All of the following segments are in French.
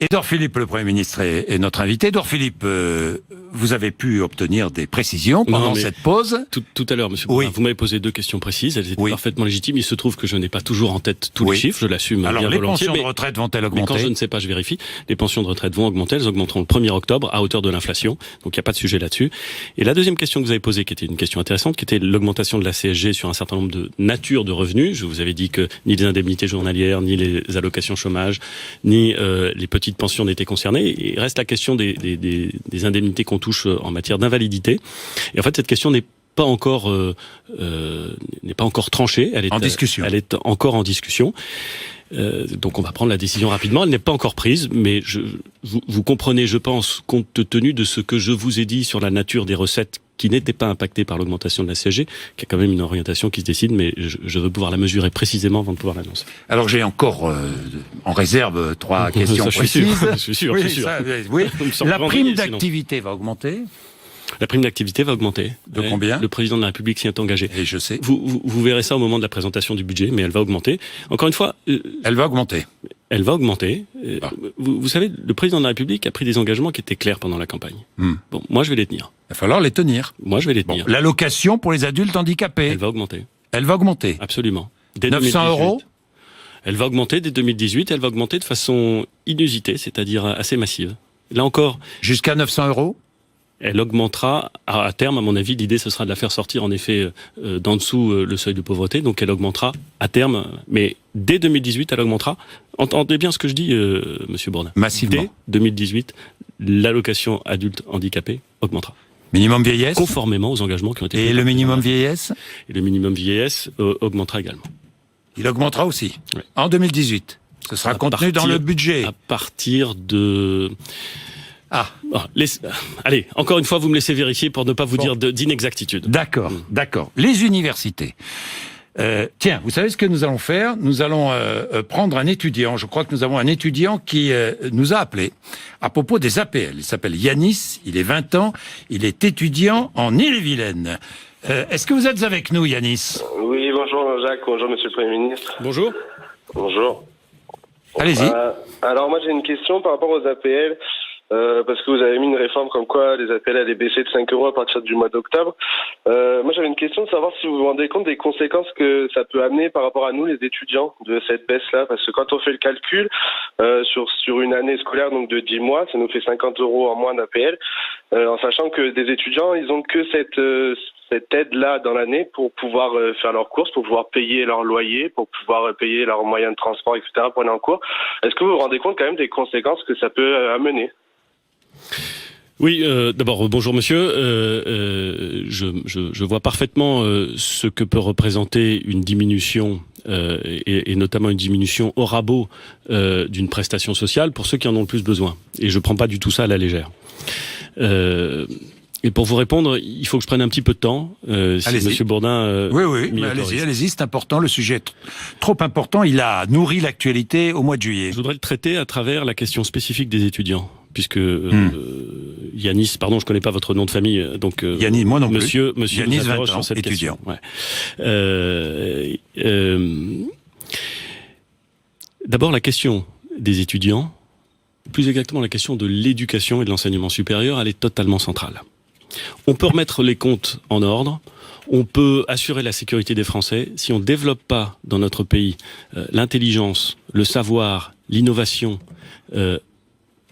Édouard Philippe, le Premier ministre, est notre invité. Édouard Philippe, vous avez pu obtenir des précisions pendant cette pause. Tout à l'heure, monsieur Bourdin, vous m'avez posé 2 questions précises. Elles étaient parfaitement légitimes. Il se trouve que je n'ai pas toujours en tête tous les chiffres. Je l'assume Alors, bien les volontiers. pensions de retraite vont-elles augmenter? Mais quand je ne sais pas, je vérifie. Les pensions de retraite vont augmenter. Elles augmenteront le 1er octobre à hauteur de l'inflation. Donc, il n'y a pas de sujet là-dessus. Et la deuxième question que vous avez posée, qui était une question intéressante, qui était l'augmentation de la CSG sur un certain nombre de natures de revenus. Je vous avais dit que ni les indemnités journalières, ni les allocations chômage, ni les petites pensions n'étaient concernées. Il reste la question des indemnités qu'on touche en matière d'invalidité. Et en fait, cette question n'est pas encore tranchée. Elle est en discussion. Elle est encore en discussion. Donc on va prendre la décision rapidement. Elle n'est pas encore prise, mais vous comprenez, je pense, compte tenu de ce que je vous ai dit sur la nature des recettes qui n'étaient pas impactées par l'augmentation de la CSG, qu'il y a quand même une orientation qui se décide, mais je veux pouvoir la mesurer précisément avant de pouvoir l'annoncer. Alors j'ai encore en réserve 3 questions précises. Je suis sûr. La prime d'activité va augmenter? La prime d'activité va augmenter. De combien? Le président de la République s'y est engagé. Et je sais. Vous verrez ça au moment de la présentation du budget, mais elle va augmenter. Encore une fois... Elle va augmenter. Elle va augmenter. Vous savez, le président de la République a pris des engagements qui étaient clairs pendant la campagne. Bon, moi je vais les tenir. Il va falloir les tenir. Moi je vais les tenir. L'allocation pour les adultes handicapés. Elle va augmenter. Elle va augmenter. Absolument. Dès 900 euros. Elle va augmenter dès 2018. Elle va augmenter de façon inusitée, c'est-à-dire assez massive. Là encore... Jusqu'à 900 euros. Elle augmentera à terme, à mon avis. L'idée, ce sera de la faire sortir en effet d'en dessous le seuil de pauvreté. Donc elle augmentera à terme, mais dès 2018, elle augmentera. Entendez bien ce que je dis, monsieur Bourdin. Massivement. Dès 2018, l'allocation adulte handicapé augmentera. Minimum vieillesse. Conformément aux engagements qui ont été pris. Et le minimum vieillesse. Et le minimum vieillesse augmentera également. Il augmentera aussi. Oui. En 2018. Ce sera contenu dans le budget. À partir de... allez, encore une fois, vous me laissez vérifier pour ne pas vous dire d'inexactitude. D'accord. Les universités. Tiens, vous savez ce que nous allons faire? Nous allons prendre un étudiant. Je crois que nous avons un étudiant qui nous a appelé à propos des APL. Il s'appelle Yanis, il est 20 ans, il est étudiant en Ille-et-Vilaine. Est-ce que vous êtes avec nous, Yanis? Oui, bonjour Jacques, bonjour Monsieur le Premier ministre. Bonjour. Bonjour. Allez-y. Alors moi j'ai une question par rapport aux APL. Parce que vous avez mis une réforme comme quoi les APL allaient baisser de 5 euros à partir du mois d'octobre. Moi j'avais une question de savoir si vous vous rendez compte des conséquences que ça peut amener par rapport à nous les étudiants de cette baisse-là, parce que quand on fait le calcul sur une année scolaire donc de 10 mois, ça nous fait 50 euros en moins d'APL, en sachant que des étudiants ils ont que cette aide-là dans l'année pour pouvoir faire leurs courses, pour pouvoir payer leur loyer, pour pouvoir payer leurs moyens de transport, etc. pour aller en cours. Est-ce que vous vous rendez compte quand même des conséquences que ça peut amener? Oui, d'abord bonjour monsieur. Je vois parfaitement ce que peut représenter une diminution et notamment une diminution au rabot d'une prestation sociale pour ceux qui en ont le plus besoin. Et je prends pas du tout ça à la légère. Et pour vous répondre, il faut que je prenne un petit peu de temps. Si monsieur Bourdin. Oui, mais allez-y, c'est important. Le sujet est trop important. Il a nourri l'actualité au mois de juillet. Je voudrais le traiter à travers la question spécifique des étudiants. Puisque Yanis, pardon, je connais pas votre nom de famille, donc Yanis, moi non plus. Monsieur Yanis, 20 ans, sur cette étudiant. Question. Ouais. D'abord la question des étudiants, plus exactement la question de l'éducation et de l'enseignement supérieur, elle est totalement centrale. On peut remettre les comptes en ordre, on peut assurer la sécurité des Français si on développe pas dans notre pays l'intelligence, le savoir, l'innovation.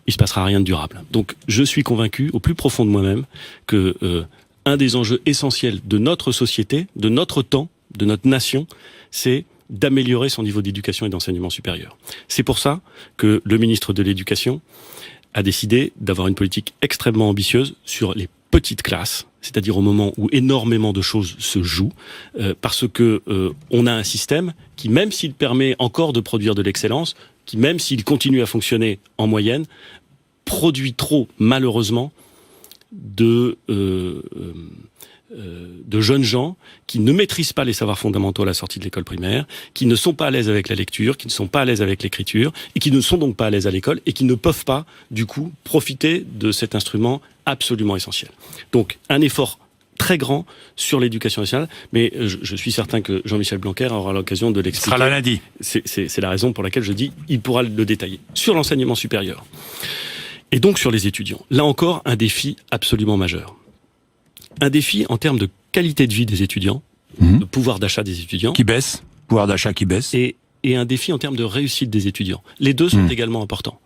Il se passera rien de durable. Donc, je suis convaincu, au plus profond de moi-même, que un des enjeux essentiels de notre société, de notre temps, de notre nation, c'est d'améliorer son niveau d'éducation et d'enseignement supérieur. C'est pour ça que le ministre de l'Éducation a décidé d'avoir une politique extrêmement ambitieuse sur les petites classes, c'est-à-dire au moment où énormément de choses se jouent, parce que on a un système qui, même s'il permet encore de produire de l'excellence, qui, même s'il continue à fonctionner en moyenne, produit trop, malheureusement, de jeunes gens qui ne maîtrisent pas les savoirs fondamentaux à la sortie de l'école primaire, qui ne sont pas à l'aise avec la lecture, qui ne sont pas à l'aise avec l'écriture, et qui ne sont donc pas à l'aise à l'école, et qui ne peuvent pas, du coup, profiter de cet instrument absolument essentiel. Donc, un effort très grand sur l'éducation nationale, mais je suis certain que Jean-Michel Blanquer aura l'occasion de Ce l'expliquer. sera là lundi. C'est la raison pour laquelle je dis il pourra le détailler. Sur l'enseignement supérieur, et donc sur les étudiants, là encore, un défi absolument majeur. Un défi en termes de qualité de vie des étudiants, de pouvoir d'achat des étudiants. Qui baisse, pouvoir d'achat qui baisse. Et un défi en termes de réussite des étudiants. Les deux sont également importants.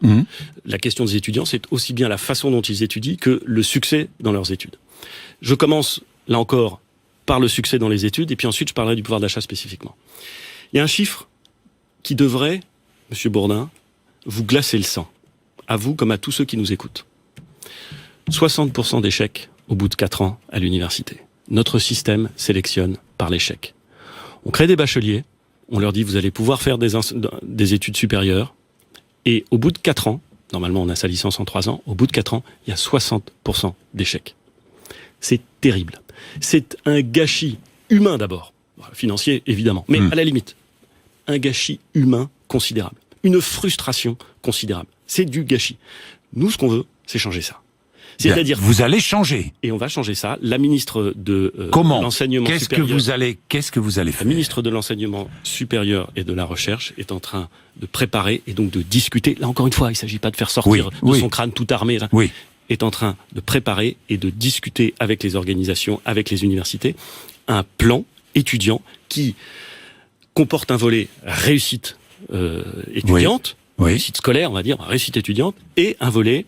La question des étudiants, c'est aussi bien la façon dont ils étudient que le succès dans leurs études. Je commence, là encore, par le succès dans les études, et puis ensuite je parlerai du pouvoir d'achat spécifiquement. Il y a un chiffre qui devrait, Monsieur Bourdin, vous glacer le sang, à vous comme à tous ceux qui nous écoutent. 60% d'échecs au bout de 4 ans à l'université. Notre système sélectionne par l'échec. On crée des bacheliers, on leur dit vous allez pouvoir faire des études supérieures, et au bout de 4 ans, normalement on a sa licence en 3 ans, au bout de 4 ans, il y a 60% d'échecs. C'est terrible. C'est un gâchis humain d'abord, financier évidemment, mais à la limite, un gâchis humain considérable, une frustration considérable. C'est du gâchis. Nous, ce qu'on veut, c'est changer ça. C'est-à-dire, vous allez changer. Et on va changer ça. La ministre de l'enseignement supérieur. Qu'est-ce que vous allez faire? La ministre de l'enseignement supérieur et de la recherche est en train de préparer et donc de discuter. Là encore une fois, il ne s'agit pas de faire sortir de son crâne tout armé. Là. Oui. Est en train de préparer et de discuter avec les organisations, avec les universités, un plan étudiant qui comporte un volet réussite étudiante, réussite scolaire, on va dire, réussite étudiante, et un volet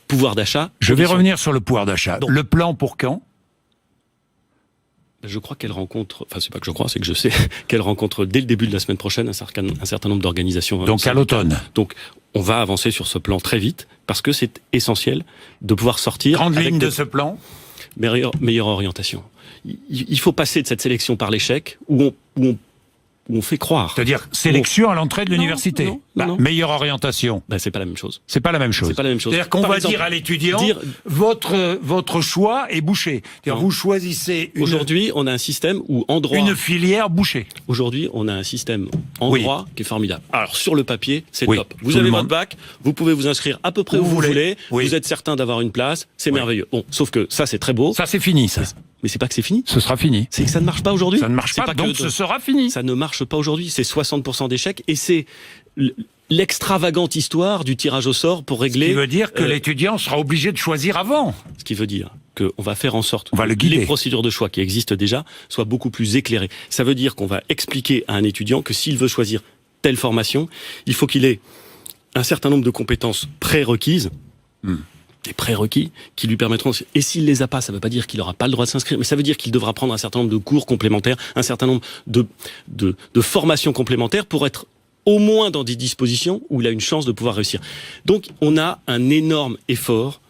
pouvoir d'achat. Je vais revenir sur le pouvoir d'achat. Le plan pour quand? Je crois qu'elle rencontre, enfin c'est pas que je crois, c'est que je sais qu'elle rencontre dès le début de la semaine prochaine un certain nombre d'organisations. Donc à l'automne. Donc on va avancer sur ce plan très vite parce que c'est essentiel de pouvoir sortir. Grande ligne de ce plan. Meilleure orientation. Il faut passer de cette sélection par l'échec où on fait croire. C'est-à-dire sélection à l'entrée de l'université. Non. Meilleure orientation. C'est pas la même chose. C'est pas la même chose. C'est-à-dire qu'on va dire à l'étudiant, votre choix est bouché. C'est-à-dire vous choisissez Aujourd'hui, on a un système où en droit... Une filière bouchée. Aujourd'hui, on a un système en droit qui est formidable. Alors, sur le papier, c'est top. Vous avez votre bac, vous pouvez vous inscrire à peu près où vous voulez. Vous êtes certain d'avoir une place, c'est merveilleux. Bon, sauf que ça, c'est très beau. Ça, c'est fini, ça. Mais c'est pas que c'est fini. Ce sera fini. C'est que ça ne marche pas aujourd'hui. Ça ne marche pas, donc ce sera fini. Ça ne marche pas aujourd'hui. C'est 60% d'échecs et c'est l'extravagante histoire du tirage au sort pour régler... Ce qui veut dire que l'étudiant sera obligé de choisir avant. Ce qui veut dire qu'on va faire en sorte que les procédures de choix qui existent déjà soient beaucoup plus éclairées. Ça veut dire qu'on va expliquer à un étudiant que s'il veut choisir telle formation, il faut qu'il ait un certain nombre de compétences prérequises, des prérequis qui lui permettront... Et s'il les a pas, ça ne veut pas dire qu'il n'aura pas le droit de s'inscrire, mais ça veut dire qu'il devra prendre un certain nombre de cours complémentaires, un certain nombre de formations complémentaires pour être au moins dans des dispositions où il a une chance de pouvoir réussir. Donc, on a un énorme effort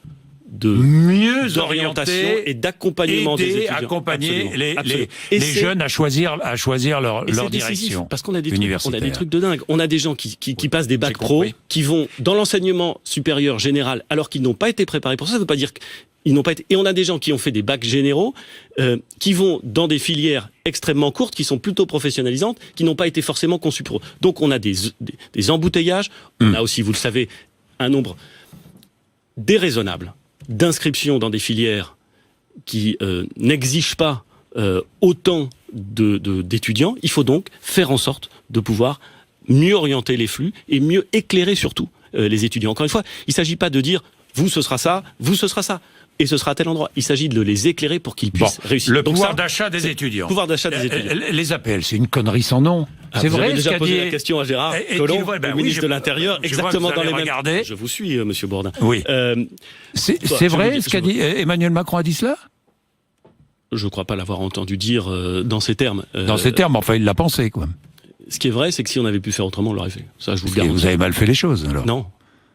d'orientation et d'accompagnement des étudiants. Accompagner les jeunes à choisir leur direction. Parce qu'on a des trucs de dingue. On a des gens qui passent des bacs pro, qui vont dans l'enseignement supérieur général alors qu'ils n'ont pas été préparés pour ça. Ça ne veut pas dire qu'ils n'ont pas été... Et on a des gens qui ont fait des bacs généraux, qui vont dans des filières extrêmement courtes, qui sont plutôt professionnalisantes, qui n'ont pas été forcément conçues pour eux. Donc on a des embouteillages. On a aussi, vous le savez, un nombre déraisonnable d'inscription dans des filières qui n'exigent pas autant d'étudiants. Il faut donc faire en sorte de pouvoir mieux orienter les flux et mieux éclairer surtout les étudiants. Encore une fois, il ne s'agit pas de dire vous ce sera ça, vous ce sera ça. Et ce sera à tel endroit. Il s'agit de les éclairer pour qu'ils puissent réussir. Le pouvoir d'achat des étudiants. Pouvoir d'achat des étudiants. Les APL, c'est une connerie sans nom. C'est vrai. J'ai déjà posé la question à Gérard Collomb, ministre de l'Intérieur, exactement dans les mêmes. Je vous suis, Monsieur Bourdin. Oui. C'est vrai ce qu'a dit Emmanuel Macron a dit cela? Je ne crois pas l'avoir entendu dire dans ces termes. Dans ces termes, enfin, il l'a pensé, quoi. Ce qui est vrai, c'est que si on avait pu faire autrement, on l'aurait fait. Ça, je vous le garantis. Vous avez mal fait les choses, alors. Non.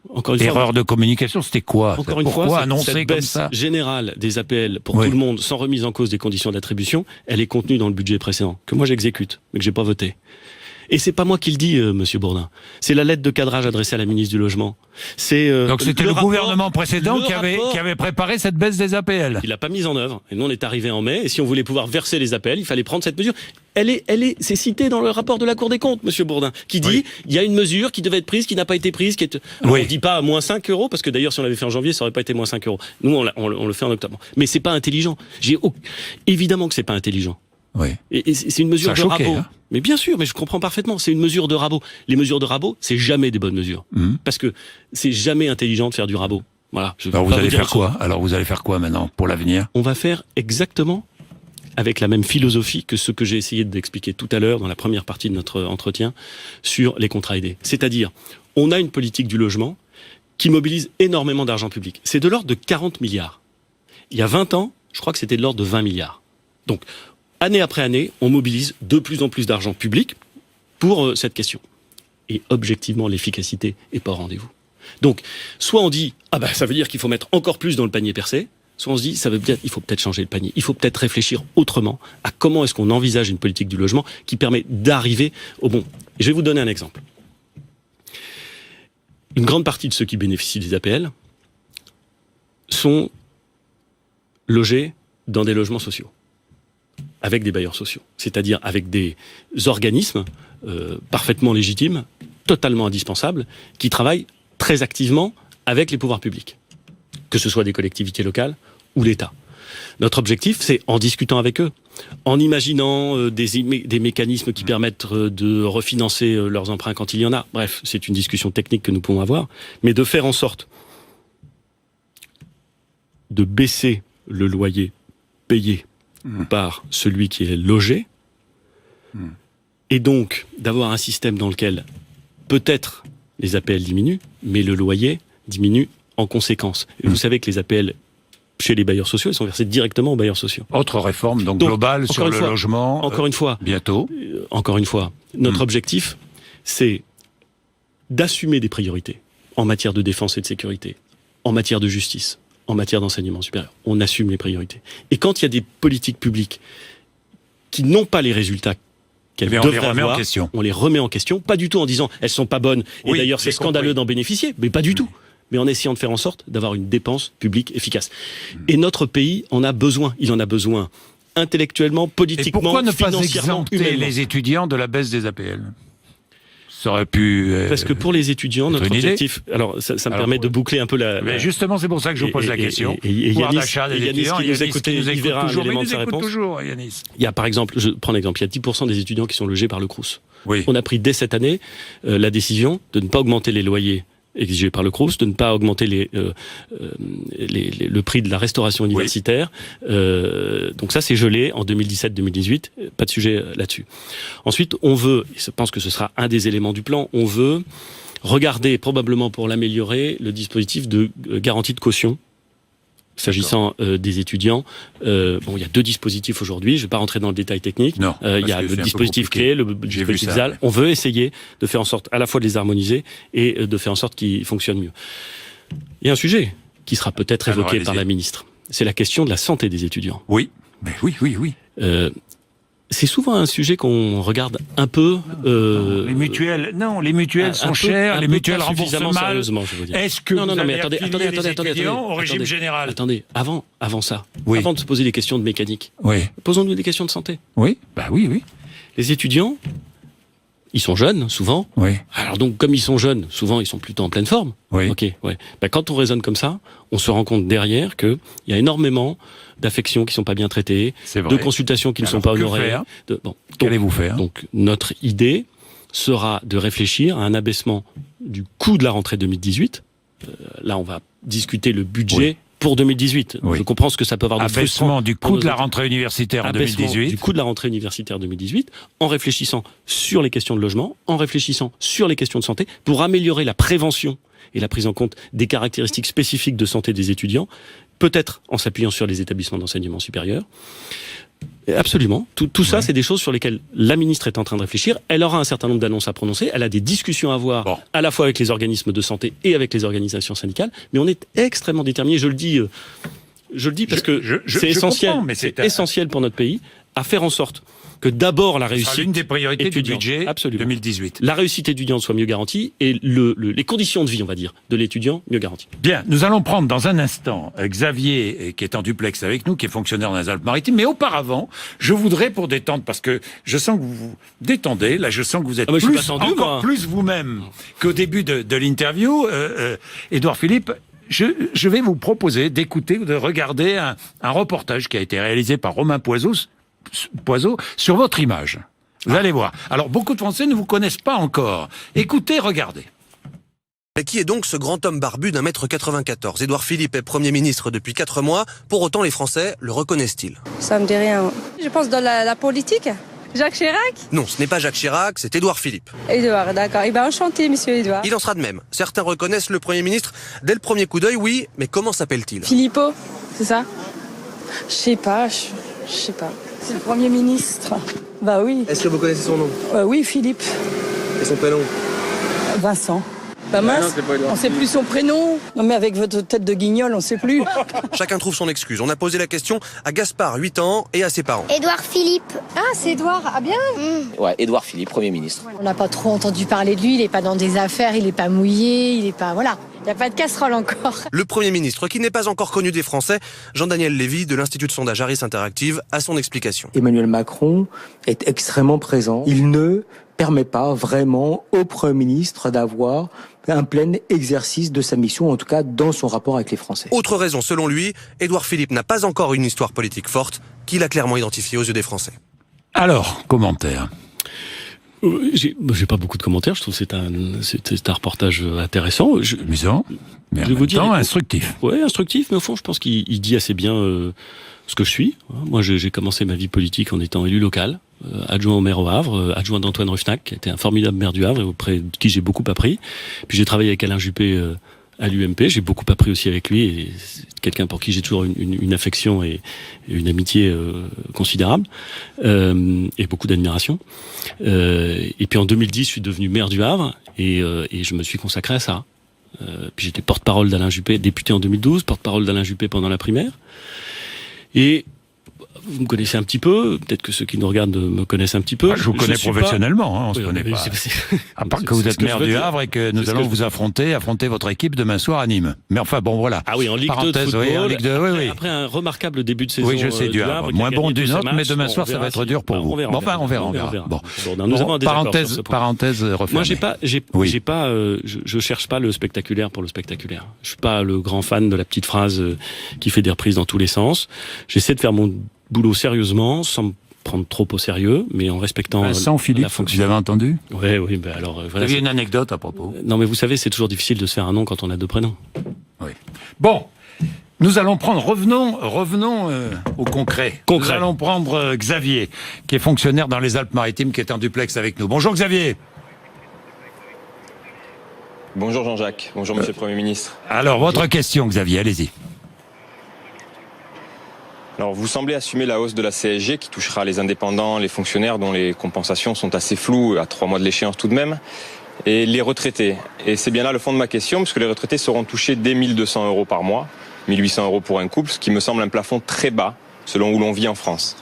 Encore une fois, l'erreur de communication, c'était quoi? Pourquoi annoncer cette comme baisse ça générale des APL pour tout le monde, sans remise en cause des conditions d'attribution, elle est contenue dans le budget précédent, que moi j'exécute, mais que j'ai pas voté. Et c'est pas moi qui le dis, Monsieur Bourdin. C'est la lettre de cadrage adressée à la ministre du Logement. Donc c'était le gouvernement précédent le qui avait préparé cette baisse des APL. Il l'a pas mise en œuvre. Et nous, on est arrivé en mai. Et si on voulait pouvoir verser les APL, il fallait prendre cette mesure. C'est cité dans le rapport de la Cour des comptes, Monsieur Bourdin, qui dit il y a une mesure qui devait être prise, qui n'a pas été prise, Alors, on dit pas moins 5 euros, parce que d'ailleurs, si on l'avait fait en janvier, ça aurait pas été moins 5 euros. Nous, on le fait en octobre. Mais c'est pas intelligent. Évidemment que c'est pas intelligent. Oui. Et c'est une mesure de rabot. Hein. Mais bien sûr, mais je comprends parfaitement. C'est une mesure de rabot. Les mesures de rabot, c'est jamais des bonnes mesures. Parce que c'est jamais intelligent de faire du rabot. Voilà. Alors vous allez faire quoi ? Alors vous allez faire quoi maintenant pour l'avenir ? On va faire exactement avec la même philosophie que ce que j'ai essayé d'expliquer tout à l'heure dans la première partie de notre entretien sur les contrats aidés. C'est-à-dire, on a une politique du logement qui mobilise énormément d'argent public. C'est de l'ordre de 40 milliards. Il y a 20 ans, je crois que c'était de l'ordre de 20 milliards. Donc, année après année, on mobilise de plus en plus d'argent public pour cette question. Et objectivement, l'efficacité n'est pas au rendez-vous. Donc, soit on dit, ça veut dire qu'il faut mettre encore plus dans le panier percé, soit on se dit, il faut peut-être changer le panier. Il faut peut-être réfléchir autrement à comment est-ce qu'on envisage une politique du logement qui permet d'arriver au bon. Et je vais vous donner un exemple. Une grande partie de ceux qui bénéficient des APL sont logés dans des logements sociaux, avec des bailleurs sociaux, c'est-à-dire avec des organismes parfaitement légitimes, totalement indispensables, qui travaillent très activement avec les pouvoirs publics, que ce soit des collectivités locales ou l'État. Notre objectif, c'est en discutant avec eux, en imaginant des mécanismes qui permettent de refinancer leurs emprunts quand il y en a. Bref, c'est une discussion technique que nous pouvons avoir, mais de faire en sorte de baisser le loyer payé par celui qui est logé, et donc d'avoir un système dans lequel peut-être les APL diminuent, mais le loyer diminue en conséquence. Et vous savez que les APL chez les bailleurs sociaux, ils sont versés directement aux bailleurs sociaux. Autre réforme donc globale sur le logement. Encore une fois. Bientôt. Encore une fois. Notre objectif, c'est d'assumer des priorités en matière de défense et de sécurité, en matière de justice, en matière d'enseignement supérieur. On assume les priorités. Et quand il y a des politiques publiques qui n'ont pas les résultats qu'elles devraient avoir, on les remet en question, pas du tout en disant elles sont pas bonnes, et d'ailleurs c'est scandaleux d'en bénéficier, mais pas du tout. Mais en essayant de faire en sorte d'avoir une dépense publique efficace. Et notre pays en a besoin. Il en a besoin intellectuellement, politiquement, financièrement, et pourquoi ne pas exempter les étudiants de la baisse des APL ? Ça aurait pu... Parce que pour les étudiants, notre objectif... Alors, ça me permet de boucler un peu la... Mais justement, c'est pour ça que je vous pose la question. Et Yanis, qui nous écoute, il verra un élément de sa réponse. Toujours, Yanis. Il y a par exemple, je prends l'exemple, il y a 10% des étudiants qui sont logés par le Crous. Oui. On a pris dès cette année la décision de ne pas augmenter les loyers exigé par le Crous, de ne pas augmenter le prix de la restauration universitaire. Donc ça, c'est gelé en 2017-2018. Pas de sujet là-dessus. Ensuite, on veut, et je pense que ce sera un des éléments du plan, on veut regarder, probablement pour l'améliorer, le dispositif de garantie de caution. S'agissant des étudiants, il y a deux dispositifs aujourd'hui. Je ne vais pas rentrer dans le détail technique. Non, il y a le dispositif clé, le dispositif ZAL. On veut essayer de faire en sorte à la fois de les harmoniser et de faire en sorte qu'ils fonctionnent mieux. Il y a un sujet qui sera peut-être évoqué par la ministre. C'est la question de la santé des étudiants. Oui, mais oui. C'est souvent un sujet qu'on regarde un peu... les mutuelles sont chères, les mutuelles remboursent mal. Est-ce que vous allez affilier les étudiants au régime général ? Attendez, avant ça, avant de se poser des questions de mécanique, posons-nous des questions de santé. Oui. Les étudiants, ils sont jeunes, souvent. Oui. Alors donc, comme ils sont jeunes, souvent, ils sont plutôt en pleine forme. Oui. Ok, ouais. Quand on raisonne comme ça, on se rend compte derrière qu'il y a énormément d'affections qui sont pas bien traitées, de consultations qui ne sont pas honorées. Qu'allez-vous faire ? Donc, notre idée sera de réfléchir à un abaissement du coût de la rentrée 2018. Là, on va discuter le budget pour 2018. Oui. Je comprends ce que ça peut avoir de frustrant. Abaissement du coût de la rentrée universitaire en 2018. Du coût de la rentrée universitaire 2018, en réfléchissant sur les questions de logement, en réfléchissant sur les questions de santé, pour améliorer la prévention et la prise en compte des caractéristiques spécifiques de santé des étudiants, peut-être en s'appuyant sur les établissements d'enseignement supérieur. Et absolument. Tout ça, c'est des choses sur lesquelles la ministre est en train de réfléchir. Elle aura un certain nombre d'annonces à prononcer. Elle a des discussions à avoir, à la fois avec les organismes de santé et avec les organisations syndicales. Mais on est extrêmement déterminés. Je le dis parce que c'est essentiel. C'est essentiel pour notre pays à faire en sorte que d'abord la Ce sera réussite l'une des priorités du étudiante. budget Absolument. 2018. La réussite étudiante soit mieux garantie et les conditions de vie, on va dire, de l'étudiant mieux garanties. Bien, nous allons prendre dans un instant Xavier, qui est en duplex avec nous, qui est fonctionnaire dans les Alpes-Maritimes. Mais auparavant, je voudrais, pour détendre, parce que je sens que vous vous détendez, là je sens que vous êtes Ah, moi, je suis plus, pas tendu, encore moi. plus vous-même qu'au début de l'interview. Édouard Philippe, je vais vous proposer d'écouter ou de regarder un reportage qui a été réalisé par Romain Poiseau sur votre image. Vous allez voir. Alors, beaucoup de Français ne vous connaissent pas encore. Écoutez, regardez. Mais qui est donc ce grand homme barbu d'un mètre 94 ? Édouard Philippe est Premier ministre depuis 4 mois. Pour autant, les Français le reconnaissent-ils ? Ça me dit rien. Je pense dans la politique. Jacques Chirac ? Non, ce n'est pas Jacques Chirac, c'est Édouard Philippe. Édouard, d'accord. Eh bien, enchanté, monsieur Édouard. Il en sera de même. Certains reconnaissent le Premier ministre dès le premier coup d'œil, oui, mais comment s'appelle-t-il ? Philippot, c'est ça ? Je sais pas, je sais pas. C'est le Premier ministre. Bah oui. Est-ce que vous connaissez son nom ? Oui, Philippe. Et son prénom ? Vincent. Pas mince, on sait plus son prénom. Non mais avec votre tête de guignol, on sait plus. Chacun trouve son excuse. On a posé la question à Gaspard, 8 ans, et à ses parents. Édouard Philippe. Ah, c'est Édouard. Ah bien. Ouais, Édouard Philippe, Premier ministre. On n'a pas trop entendu parler de lui, il n'est pas dans des affaires, il n'est pas mouillé, il n'est pas... Voilà, il n'y a pas de casserole encore. Le Premier ministre, qui n'est pas encore connu des Français, Jean-Daniel Lévy, de l'Institut de sondage Harris Interactive, a son explication. Emmanuel Macron est extrêmement présent. Il ne permet pas vraiment au Premier ministre d'avoir un plein exercice de sa mission, en tout cas dans son rapport avec les Français. Autre raison, selon lui, Édouard Philippe n'a pas encore une histoire politique forte qu'il a clairement identifiée aux yeux des Français. Alors, commentaire. J'ai pas beaucoup de commentaires, je trouve que c'est un reportage intéressant. Amusant, mais en je vais même vous dire, temps instructif. Ouais, instructif, mais au fond, je pense qu'il dit assez bien ce que je suis. Moi, j'ai commencé ma vie politique en étant élu local, adjoint au maire au Havre, adjoint d'Antoine Ruffnac, qui était un formidable maire du Havre, et auprès de qui j'ai beaucoup appris. Puis j'ai travaillé avec Alain Juppé à l'UMP, j'ai beaucoup appris aussi avec lui, et c'est quelqu'un pour qui j'ai toujours une affection et une amitié considérable, et beaucoup d'admiration. Et puis en 2010, je suis devenu maire du Havre, et je me suis consacré à ça. Puis j'étais porte-parole d'Alain Juppé, député en 2012, porte-parole d'Alain Juppé pendant la primaire. Et vous me connaissez un petit peu, peut-être que ceux qui nous regardent me connaissent un petit peu. Je vous connais professionnellement, on se Oui, connaît mais pas. À part que vous êtes ce que maire je veux du dire. Havre et que nous allons vous affronter votre équipe demain soir à Nîmes. Mais enfin, bon, voilà. Ah oui, en Ligue 2 de Parenthèse, football. oui, en Ligue 2, oui. Après un remarquable début de saison. Oui, je sais, du Havre. qui a Moins bon gagné du tous ses nôtre, mais matchs. demain Bon, soir, on ça va verra être si- dur pour bah, vous. on verra, Bon, enfin, on verra. Bon. Bon, nous avons un désaccord sur ce point. Parenthèse refermée. Moi, je cherche pas le spectaculaire pour le spectaculaire. Je suis pas le grand fan de la petite phrase qui fait des reprises dans tous les sens. J'essaie de faire mon boulot sérieusement, sans me prendre trop au sérieux, mais en respectant Vincent Philippe, la fonction. vous avez entendu? Oui, ben alors Vous voilà. aviez une anecdote à propos? Non, mais vous savez, c'est toujours difficile de se faire un nom quand on a 2 prénoms. Oui. Bon. Nous allons prendre, revenons au concret. Nous allons prendre Xavier, qui est fonctionnaire dans les Alpes-Maritimes, qui est en duplex avec nous. Bonjour Xavier. Bonjour Jean-Jacques, bonjour Monsieur le Premier ministre. Alors, votre question Xavier, allez-y. Alors vous semblez assumer la hausse de la CSG qui touchera les indépendants, les fonctionnaires dont les compensations sont assez floues, à 3 mois de l'échéance tout de même, et les retraités. Et c'est bien là le fond de ma question, puisque les retraités seront touchés dès 1 200 € par mois, 1 800 € pour un couple, ce qui me semble un plafond très bas selon où l'on vit en France.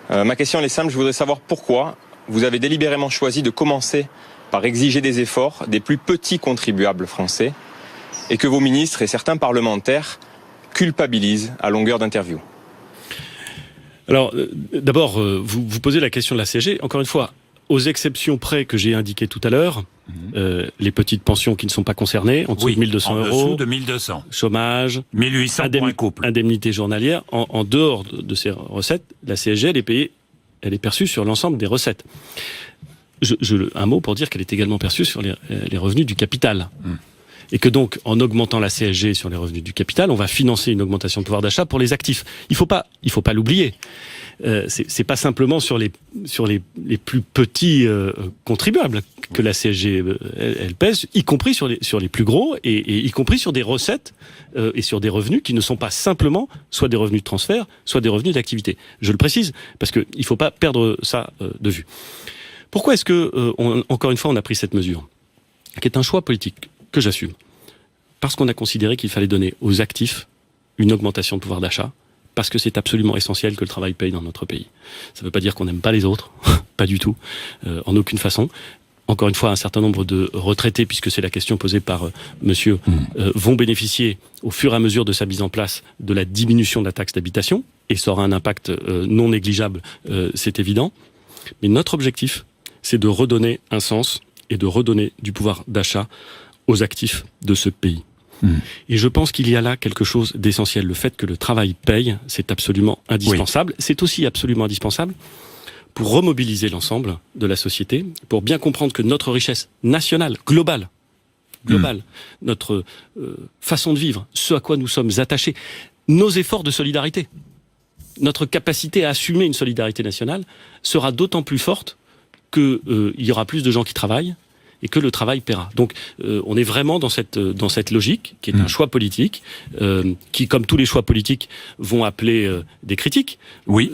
Ma question elle est simple, je voudrais savoir pourquoi vous avez délibérément choisi de commencer par exiger des efforts des plus petits contribuables français et que vos ministres et certains parlementaires culpabilisent à longueur d'interview. Alors, d'abord, vous posez la question de la CSG. Encore une fois, aux exceptions près que j'ai indiquées tout à l'heure, les petites pensions qui ne sont pas concernées, en dessous de 1 200 en €, dessous de 1 200. chômage, 1 800 pour un couple. indemnité journalière, en dehors de ces recettes, la CSG, elle est perçue sur l'ensemble des recettes. Un mot pour dire qu'elle est également perçue sur les revenus du capital. Et que donc, en augmentant la CSG sur les revenus du capital, on va financer une augmentation de pouvoir d'achat pour les actifs. Il faut pas l'oublier. C'est pas simplement sur les plus petits contribuables que la CSG elle pèse, y compris sur les plus gros et y compris sur des recettes et sur des revenus qui ne sont pas simplement soit des revenus de transfert, soit des revenus d'activité. Je le précise parce que il faut pas perdre ça de vue. Pourquoi est-ce que encore une fois on a pris cette mesure, qui est un choix politique que j'assume, parce qu'on a considéré qu'il fallait donner aux actifs une augmentation de pouvoir d'achat parce que c'est absolument essentiel que le travail paye dans notre pays. Ça ne veut pas dire qu'on n'aime pas les autres, pas du tout, en aucune façon. Encore une fois, un certain nombre de retraités, puisque c'est la question posée par monsieur, vont bénéficier au fur et à mesure de sa mise en place de la diminution de la taxe d'habitation, et ça aura un impact non négligeable, c'est évident. Mais notre objectif, c'est de redonner un sens et de redonner du pouvoir d'achat aux actifs de ce pays. Et je pense qu'il y a là quelque chose d'essentiel. Le fait que le travail paye, c'est absolument indispensable. Oui. C'est aussi absolument indispensable pour remobiliser l'ensemble de la société, pour bien comprendre que notre richesse nationale, globale, notre façon de vivre, ce à quoi nous sommes attachés, nos efforts de solidarité, notre capacité à assumer une solidarité nationale sera d'autant plus forte qu'il y aura plus de gens qui travaillent et que le travail paiera. Donc on est vraiment dans cette logique qui est un choix politique, qui, comme tous les choix politiques, vont appeler des critiques. Oui.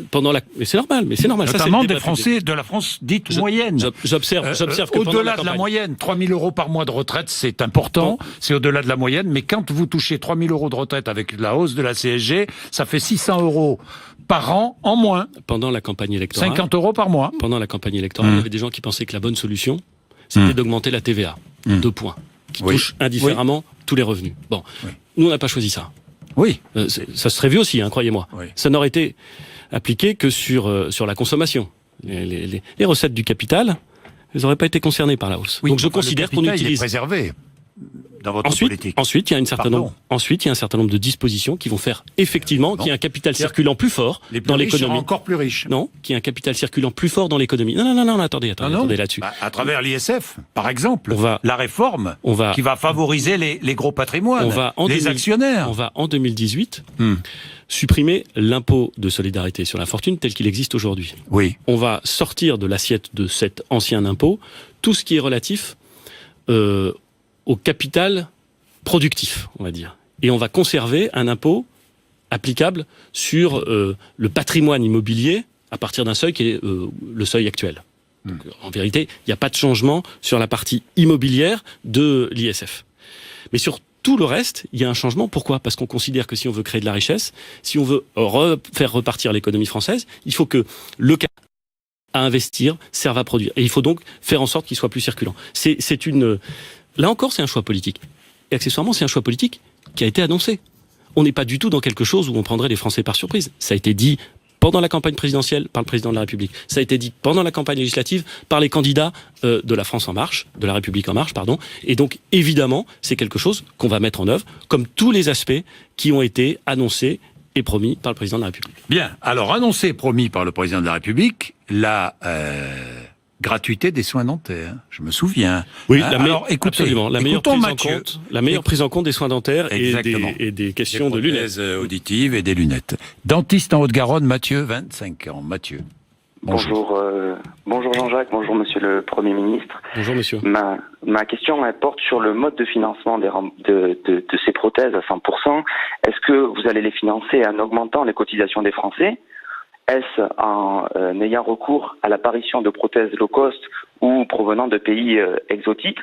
Mais c'est normal. Notamment des Français de la France dite moyenne. J'observe que au-delà de la moyenne, 3 000 euros par mois de retraite, c'est important. C'est au-delà de la moyenne. Mais quand vous touchez 3 000 euros de retraite avec la hausse de la CSG, ça fait 600 euros par an en moins. Pendant la campagne électorale. 50 euros par mois. Pendant la campagne électorale, il y avait des gens qui pensaient que la bonne solution, c'était d'augmenter la TVA, 2 points, qui touche indifféremment tous les revenus. Bon, nous on n'a pas choisi ça. Oui. Ça se serait vu aussi, croyez-moi. Oui. Ça n'aurait été appliqué que sur la consommation. Les recettes du capital, elles n'auraient pas été concernées par la hausse. Oui, donc je considère qu'on utilise... préservé dans votre politique. Ensuite, il y a un certain nombre de dispositions qui vont faire effectivement qu'il y ait un capital circulant plus fort dans l'économie. Encore plus riches. Non, qu'il y ait un capital circulant plus fort dans l'économie. Non, attendez là-dessus. À travers l'ISF, par exemple, la réforme qui va favoriser les gros patrimoines, les actionnaires. On va en 2018 supprimer l'impôt de solidarité sur la fortune tel qu'il existe aujourd'hui. Oui. On va sortir de l'assiette de cet ancien impôt tout ce qui est relatif au capital productif, on va dire. Et on va conserver un impôt applicable sur le patrimoine immobilier à partir d'un seuil qui est le seuil actuel. Donc, en vérité, il n'y a pas de changement sur la partie immobilière de l'ISF. Mais sur tout le reste, il y a un changement. Pourquoi ? Parce qu'on considère que si on veut créer de la richesse, si on veut faire repartir l'économie française, il faut que le capital à investir serve à produire. Et il faut donc faire en sorte qu'il soit plus circulant. Là encore, c'est un choix politique. Et accessoirement, c'est un choix politique qui a été annoncé. On n'est pas du tout dans quelque chose où on prendrait les Français par surprise. Ça a été dit pendant la campagne présidentielle par le président de la République. Ça a été dit pendant la campagne législative par les candidats de la France en marche, de la République en marche, pardon. Et donc, évidemment, c'est quelque chose qu'on va mettre en œuvre, comme tous les aspects qui ont été annoncés et promis par le président de la République. Bien. Alors, annoncé et promis par le président de la République, la gratuité des soins dentaires. Je me souviens. Oui, absolument. La meilleure prise en compte des soins dentaires et des questions de lunettes auditives et des lunettes. Dentiste en Haute-Garonne, Mathieu, 25 ans. Mathieu. Bonjour Jean-Jacques, bonjour Monsieur le Premier ministre. Bonjour Monsieur. Ma question elle porte sur le mode de financement de ces prothèses à 100%. Est-ce que vous allez les financer en augmentant les cotisations des Français ? Est-ce en ayant recours à l'apparition de prothèses low cost ou provenant de pays exotiques,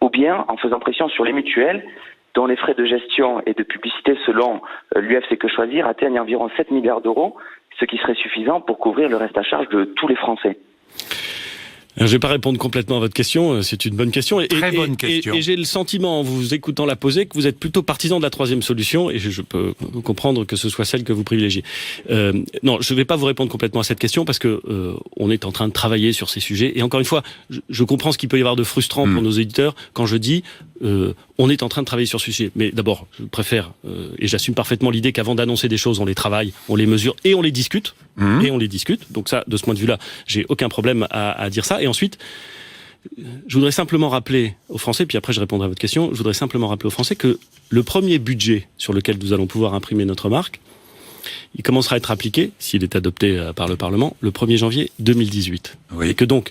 ou bien en faisant pression sur les mutuelles dont les frais de gestion et de publicité selon l'UFC Que Choisir atteignent environ 7 milliards d'euros, ce qui serait suffisant pour couvrir le reste à charge de tous les Français? Je ne vais pas répondre complètement à votre question, c'est une bonne question. Très bonne question. Et j'ai le sentiment, en vous écoutant la poser, que vous êtes plutôt partisan de la troisième solution, et je peux comprendre que ce soit celle que vous privilégiez. Non, je ne vais pas vous répondre complètement à cette question, parce que on est en train de travailler sur ces sujets. Et encore une fois, je comprends ce qu'il peut y avoir de frustrant pour nos éditeurs quand je dis on est en train de travailler sur ce sujet. Mais d'abord, je préfère, et j'assume parfaitement l'idée qu'avant d'annoncer des choses, on les travaille, on les mesure et on les discute. Donc ça, de ce point de vue-là, j'ai aucun problème à dire ça. Et ensuite, je voudrais simplement rappeler aux Français, puis après je répondrai à votre question, je voudrais simplement rappeler aux Français que le premier budget sur lequel nous allons pouvoir imprimer notre marque, il commencera à être appliqué, s'il est adopté par le Parlement, le 1er janvier 2018. Oui. Et que donc,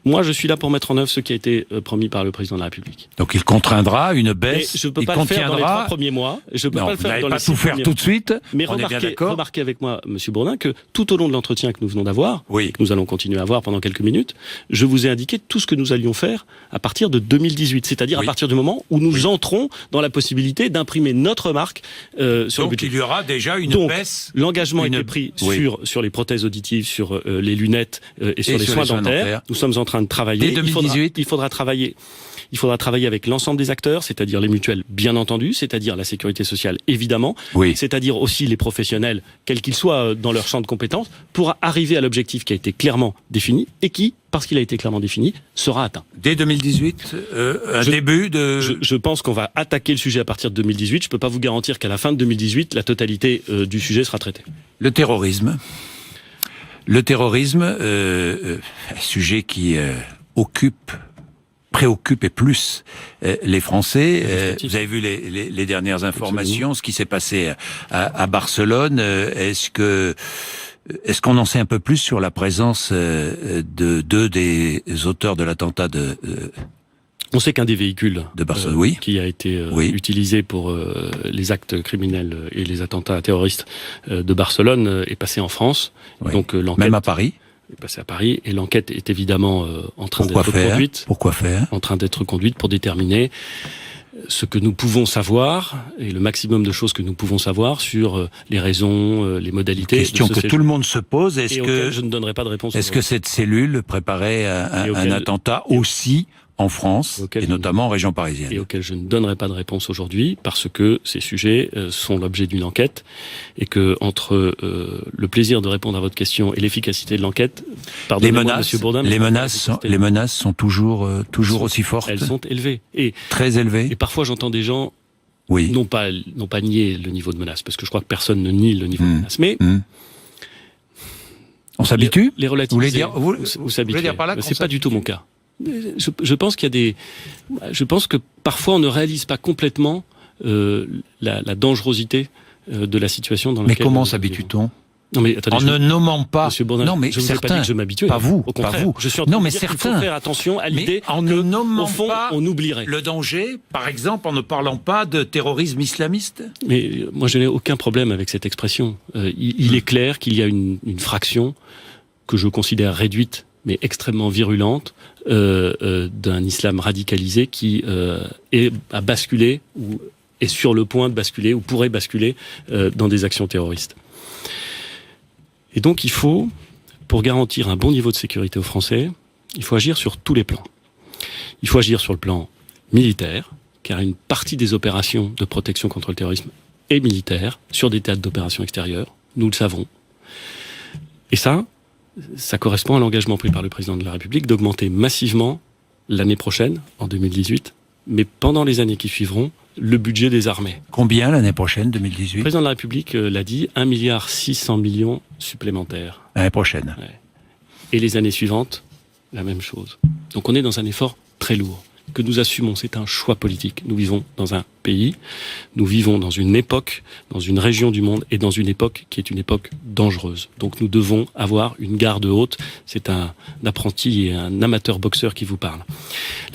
Moi, je suis là pour mettre en œuvre ce qui a été promis par le président de la République. Donc il contraindra une baisse. Et je ne peux pas le faire dans les 3 premiers mois. Je peux pas le faire dans les 6 tout faire tout de suite. Mais on est bien d'accord. remarquez avec moi, Monsieur Bourdin, que tout au long de l'entretien que nous venons d'avoir, oui, que nous allons continuer à avoir pendant quelques minutes, je vous ai indiqué tout ce que nous allions faire à partir de 2018, c'est-à-dire à partir du moment où nous entrons dans la possibilité d'imprimer notre marque sur le budget. Donc il y aura déjà une baisse. L'engagement a été pris sur les prothèses auditives, sur les lunettes et sur les soins dentaires. Nous sommes en train de travailler. Dès 2018, il faudra travailler avec l'ensemble des acteurs, c'est-à-dire les mutuelles, bien entendu, c'est-à-dire la sécurité sociale, évidemment, c'est-à-dire aussi les professionnels, quels qu'ils soient dans leur champ de compétences, pour arriver à l'objectif qui a été clairement défini et qui, parce qu'il a été clairement défini, sera atteint. Dès 2018, début de... Je pense qu'on va attaquer le sujet à partir de 2018. Je ne peux pas vous garantir qu'à la fin de 2018, la totalité du sujet sera traitée. Le terrorisme, sujet qui préoccupe et plus les Français. Vous avez vu les dernières informations, ce qui s'est passé à Barcelone. Est-ce qu'on en sait un peu plus sur la présence de deux des auteurs de l'attentat de... On sait qu'un des véhicules de Barcelone, qui a été utilisé pour les actes criminels et les attentats terroristes de Barcelone est passé en France. Oui. Donc l'enquête même à Paris. Est passé à Paris et l'enquête est évidemment en train d'être conduite. Pourquoi faire ? En train d'être conduite pour déterminer ce que nous pouvons savoir et le maximum de choses que nous pouvons savoir sur les raisons, les modalités. Question que tout le monde se pose. Est-ce que je ne donnerai pas de réponse. Est-ce que cette cellule préparait un attentat aussi en France, et notamment en région parisienne. Et auquel je ne donnerai pas de réponse aujourd'hui, parce que ces sujets sont l'objet d'une enquête, et que entre le plaisir de répondre à votre question et l'efficacité de l'enquête, pardonnez-moi, Monsieur Bourdin, les menaces sont toujours aussi fortes. Elles sont élevées. Très élevées. Et parfois j'entends des gens non pas nier le niveau de menace, parce que je crois que personne ne nie le niveau de menace, mais... On s'habitue. Les relativiser. Vous s'habituez. C'est pas du tout mon cas. Je pense qu'il y a des. Je pense que parfois on ne réalise pas complètement la dangerosité de la situation dans laquelle. Mais comment s'habitue-t-on ? Non mais attendez, en ne nommant pas. Monsieur Bourdin, non mais je vous ai pas dit que je m'habituais. Pas vous. Au contraire, pas vous. Je suis en train de dire certains. qu'il faut faire attention à l'idée en ne nommant au fond, pas on oublierait le danger, par exemple, en ne parlant pas de terrorisme islamiste. Mais moi, je n'ai aucun problème avec cette expression. Il est clair qu'il y a une fraction que je considère réduite, mais extrêmement virulente, d'un islam radicalisé qui a basculé ou est sur le point de basculer ou pourrait basculer dans des actions terroristes. Et donc il faut, pour garantir un bon niveau de sécurité aux Français, il faut agir sur tous les plans. Il faut agir sur le plan militaire, car une partie des opérations de protection contre le terrorisme est militaire, sur des théâtres d'opérations extérieures, nous le savons. Et ça correspond à l'engagement pris par le président de la République d'augmenter massivement l'année prochaine, en 2018, mais pendant les années qui suivront, le budget des armées. Combien l'année prochaine, 2018 ? Le président de la République l'a dit, 1,6 milliard supplémentaires. L'année prochaine. Ouais. Et les années suivantes, la même chose. Donc on est dans un effort très lourd, que nous assumons, c'est un choix politique. Nous vivons dans un pays, nous vivons dans une époque, dans une région du monde, et dans une époque qui est une époque dangereuse. Donc nous devons avoir une garde haute. C'est un apprenti et un amateur boxeur qui vous parle.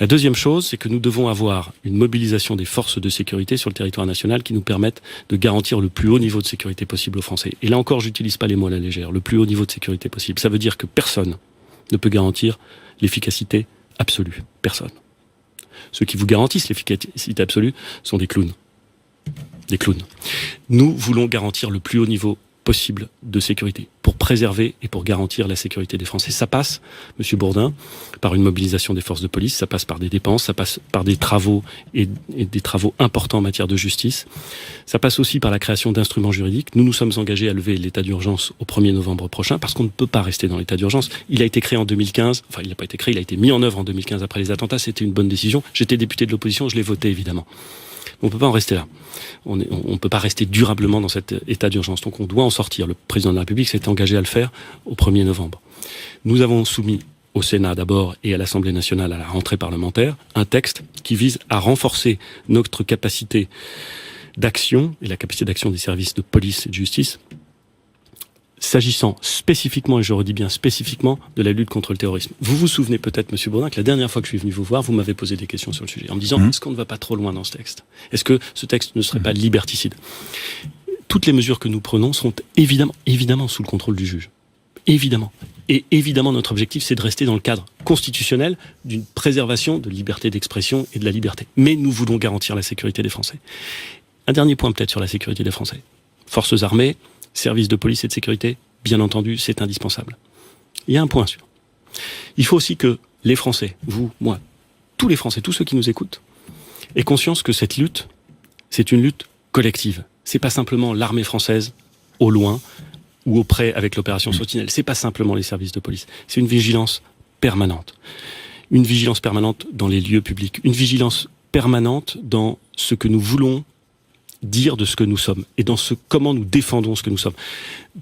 La deuxième chose, c'est que nous devons avoir une mobilisation des forces de sécurité sur le territoire national qui nous permettent de garantir le plus haut niveau de sécurité possible aux Français. Et là encore, j'utilise pas les mots à la légère. Le plus haut niveau de sécurité possible. Ça veut dire que personne ne peut garantir l'efficacité absolue. Personne. Ceux qui vous garantissent l'efficacité absolue sont des clowns. Des clowns. Nous voulons garantir le plus haut niveau possible de sécurité pour préserver et pour garantir la sécurité des Français. Ça passe, Monsieur Bourdin, par une mobilisation des forces de police, ça passe par des dépenses, ça passe par des travaux et des travaux importants en matière de justice. Ça passe aussi par la création d'instruments juridiques. Nous nous sommes engagés à lever l'état d'urgence au 1er novembre prochain parce qu'on ne peut pas rester dans l'état d'urgence. Il a été créé en 2015, enfin il n'a pas été créé, il a été mis en œuvre en 2015 après les attentats, c'était une bonne décision. J'étais député de l'opposition, je l'ai voté évidemment. On ne peut pas en rester là. On ne peut pas rester durablement dans cet état d'urgence. Donc on doit en sortir. Le président de la République s'est engagé à le faire au 1er novembre. Nous avons soumis au Sénat d'abord et à l'Assemblée nationale à la rentrée parlementaire un texte qui vise à renforcer notre capacité d'action et la capacité d'action des services de police et de justice s'agissant spécifiquement, et je redis bien spécifiquement, de la lutte contre le terrorisme. Vous vous souvenez peut-être, Monsieur Bourdin, que la dernière fois que je suis venu vous voir, vous m'avez posé des questions sur le sujet, en me disant, est-ce qu'on ne va pas trop loin dans ce texte? Est-ce que ce texte ne serait pas liberticide? Toutes les mesures que nous prenons sont évidemment sous le contrôle du juge. Évidemment. Et évidemment, notre objectif, c'est de rester dans le cadre constitutionnel d'une préservation de liberté d'expression et de la liberté. Mais nous voulons garantir la sécurité des Français. Un dernier point peut-être sur la sécurité des Français. Forces armées, services de police et de sécurité, bien entendu, c'est indispensable. Il y a un point sûr. Il faut aussi que les Français, vous, moi, tous les Français, tous ceux qui nous écoutent, aient conscience que cette lutte, c'est une lutte collective. C'est pas simplement l'armée française, au loin, ou auprès avec l'opération Sentinelle. C'est pas simplement les services de police. C'est une vigilance permanente. Une vigilance permanente dans les lieux publics. Une vigilance permanente dans ce que nous voulons dire de ce que nous sommes et dans comment nous défendons ce que nous sommes.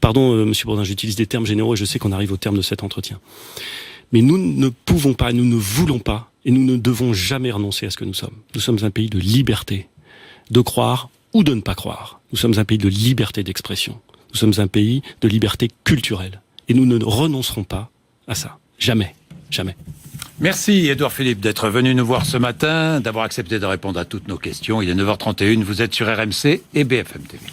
Pardon, Monsieur Bourdin, j'utilise des termes généraux et je sais qu'on arrive au terme de cet entretien. Mais nous ne pouvons pas, nous ne voulons pas et nous ne devons jamais renoncer à ce que nous sommes. Nous sommes un pays de liberté, de croire ou de ne pas croire. Nous sommes un pays de liberté d'expression. Nous sommes un pays de liberté culturelle. Et nous ne renoncerons pas à ça. Jamais. Jamais. Merci Édouard Philippe d'être venu nous voir ce matin, d'avoir accepté de répondre à toutes nos questions. Il est 9h31, vous êtes sur RMC et BFM TV.